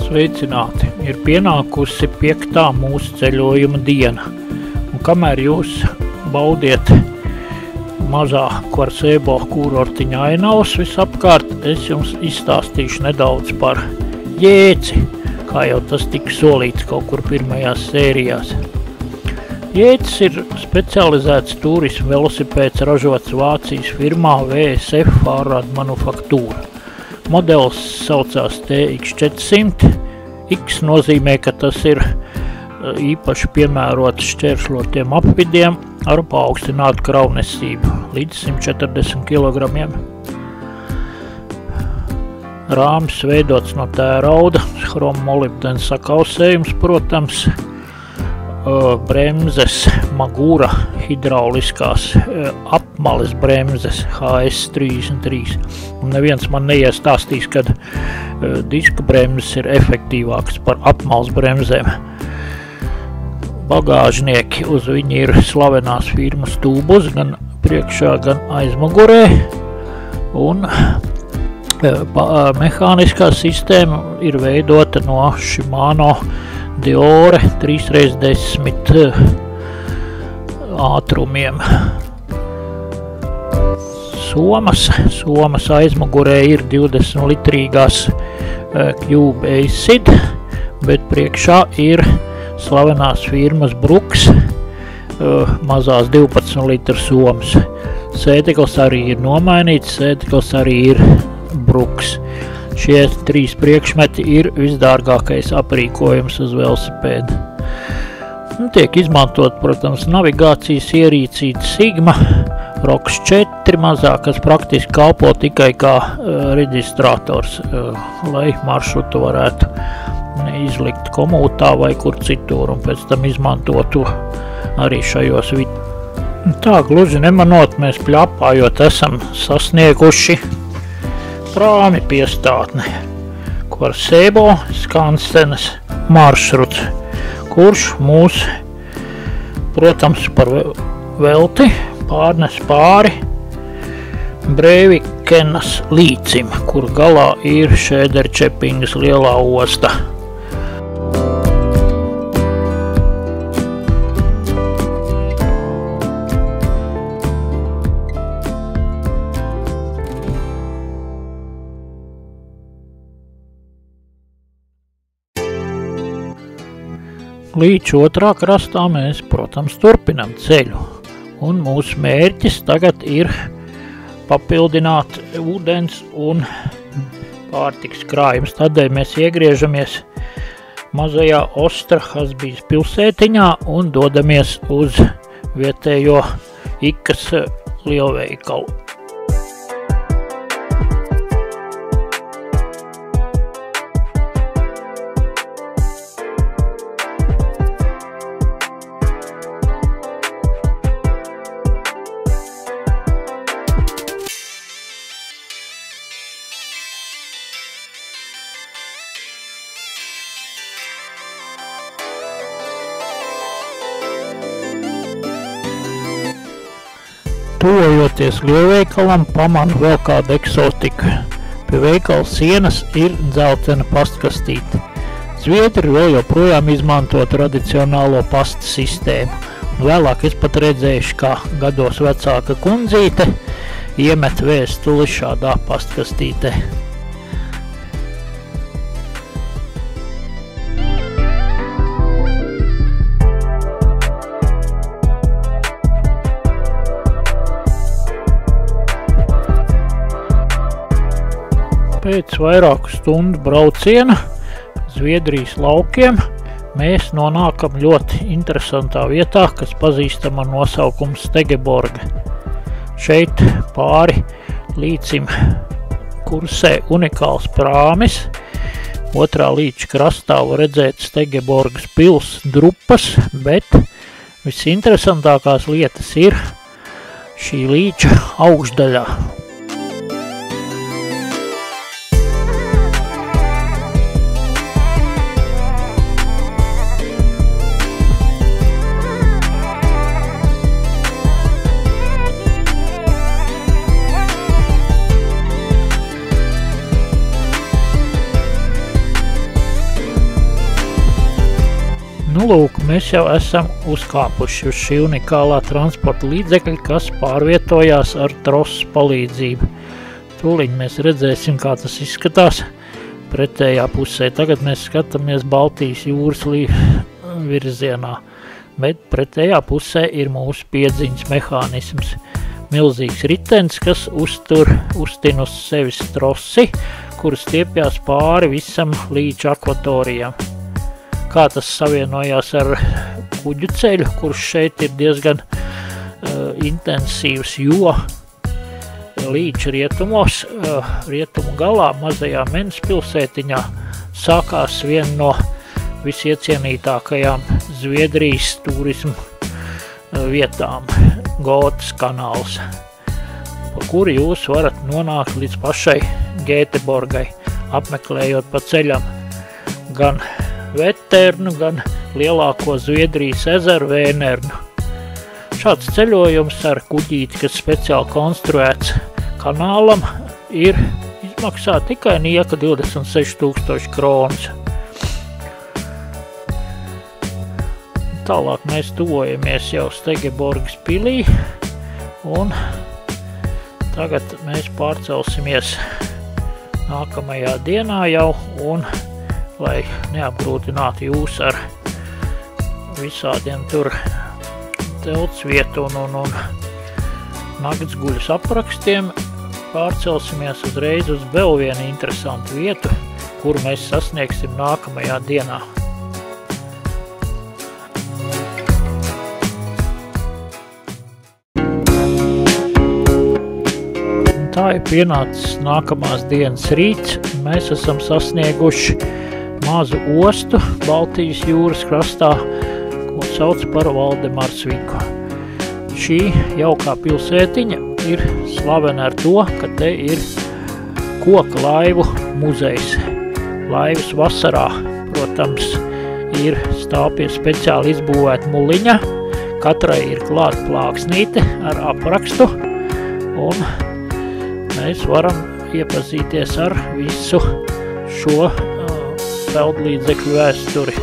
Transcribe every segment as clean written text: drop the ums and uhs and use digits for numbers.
Sveicināti! Ir pienākusi 5. mūsu ceļojuma diena, un kamēr jūs baudiet mazā Kvarcebo kurortiņa ainavas visapkārt, es jums izstāstīšu nedaudz par Jēci, kā jau tas tika solīts kaut kur pirmajās sērijās. Jēcis ir specializēts turismu velosipēds ražots Vācijas firmā VSF Fahrrad Manufaktūra. Modelis saucās TX400. X nozīmē, ka tas ir īpaši piemērots šķēršļotiem apvidiem ar paaugstinātu kravnesību līdz 140 kg. Rāmis veidots no tērauda, chrommolibdena sakausējums, protams, bremzes Magura hidrauliskās apmales bremzes HS33. Un neviens man neiestāstīs, kad diska bremzes ir efektīvākas par apmales bremzēm. Bagāžnieki uz viņi ir slavenās firmas tūbus, gan priekšā, gan aizmugurē. Un mehāniskā sistēma ir veidota no Shimano Deore 3x10 ātrumiem. Somas aizmugurē ir 20 litrīgās Cube Acid, bet priekšā ir slavenās firmas Brooks mazās 12 litru somas. Sēdeklis arī ir nomainīts, sēdeklis arī ir Brooks. Šie 3 priekšmeti ir visdārgākais aprīkojums uz velosipēda. Tiek izmantot, protams, navigācijas ierīcīte Sigma, ROX 4 mazā, kas praktiski kalpo tikai kā reģistrators, lai maršrutu varētu izlikt komūtā vai kur citur, un pēc tam izmantotu arī šajos vidus. Tā gluži nemanot, mēs pļapājot esam sasnieguši prāmi piestātne Kvarcebo Skansenes maršruts, kurš mūs, protams, par velti pārnes pāri Breivikenas līcim, kur galā ir Šēderčepingas lielā osta. Līdz otrā krastā mēs, protams, turpinam ceļu, un mūsu mērķis tagad ir papildināt ūdens un pārtikas krājums. Tādēļ mēs iegriežamies mazajā Ostrhazbijas pilsētiņā un dodamies uz vietējo Ikas lielveikalu. Tuvojoties lielveikalam, pamanu vēl kādu eksotiku. Pie veikala sienas ir dzeltena pastkastīte. Zviedri vēl joprojām izmanto tradicionālo pasta sistēmu. Un vēlāk es pat redzējuši, kā gados vecāka kundzīte iemet vēstuli šādā pastkastītē. Pēc vairāku stundu brauciena Zviedrijas laukiem mēs nonākam ļoti interesantā vietā, kas pazīstama ar nosaukumu Stegeborga. Šeit pāri līcim kursē unikāls prāmis. Otrā līča krastā var redzēt Stegeborgas pils drupas, bet visinteresantākās lietas ir šī līča augšdaļā. Nu, lūk, mēs jau esam uzkāpuši uz šī unikālā transporta līdzekļa, kas pārvietojās ar trosas palīdzību. Tūliņ mēs redzēsim, kā tas izskatās pretējā pusē. Tagad mēs skatāmies Baltijas jūras virzienā, bet pretējā pusē ir mūsu piedziņas mehānisms. Milzīgs ritenis, kas uztin uz sevis trosi, kuras stiepjās pāri visam līča akvatorijam. Kā tas savienojās ar kuģu ceļu, kurš šeit ir diezgan intensīvs, jo līča rietumos, rietumu galā, mazajā Menas pilsētiņā, sākās viena no visiecienītākajām Zviedrijas turismu vietām – Gotas kanāls, pa kuru jūs varat nonākt līdz pašai Gēteborgai, apmeklējot pa ceļam gan Veternu, gan lielāko Zviedrijas ezeru Vēnernu. Šāds ceļojums ar kuģīti, kas speciāli konstruēts kanālam, ir izmaksā tikai nieka 26 000 kronas. Tālāk mēs tuvojamies jau Stegeborgas pilī, un tagad mēs pārcelsimies nākamajā dienā jau, un lai neapgrūtinātu jūs ar visādiem tur teltsvietu un nakts guļas aprakstiem, pārcelsimies uzreiz uz vēl vienu interesantu vietu, kuru mēs sasniegsim nākamajā dienā. Tā ir pienācis nākamās dienas rīts, un mēs esam sasnieguši mazu ostu Baltijas jūras krastā, ko sauc par Valdemarsviku. Šī jaukā pilsētiņa ir slavena ar to, ka te ir koka laivu muzejs. Laivas vasarā, protams, ir stāv pie speciāli izbūvēta muliņa, katrai ir klāta plāksnīte ar aprakstu, un mēs varam iepazīties ar visu šo peldlīdzekļu vēsturi.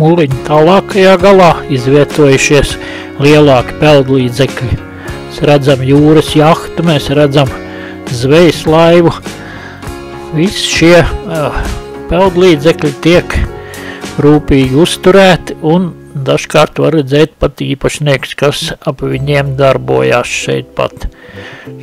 Muliņa tālākajā galā izvietojušies lielāki peldlīdzekļi. Mēs redzam jūras jahtu, mēs redzam zvejas laivu. Visi šie peldlīdzekļi tiek rūpīgi uzturēti un dažkārt var redzēt pat īpašnieks, kas ap viņiem darbojās šeit pat.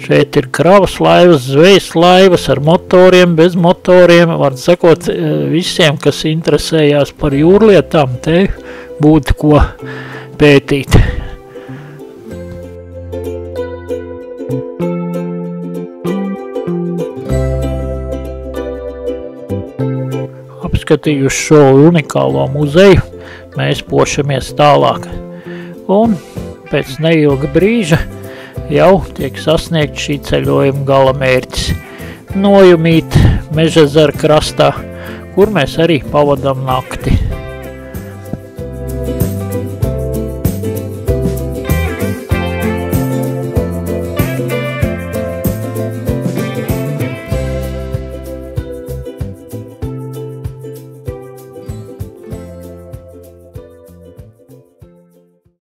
Šeit ir kravas laivas, zvejas laivas ar motoriem, bez motoriem, var sakot visiem, kas interesējās par jūrlietām, te būtu ko pētīt. Apskatījuši šo unikālo muzeju, mēs pošamies tālāk. Un pēc neilga brīža jau tiek sasniegt šī ceļojuma galamērķis. Nojumīt Mežezera krastā, kur mēs arī pavadām nakti.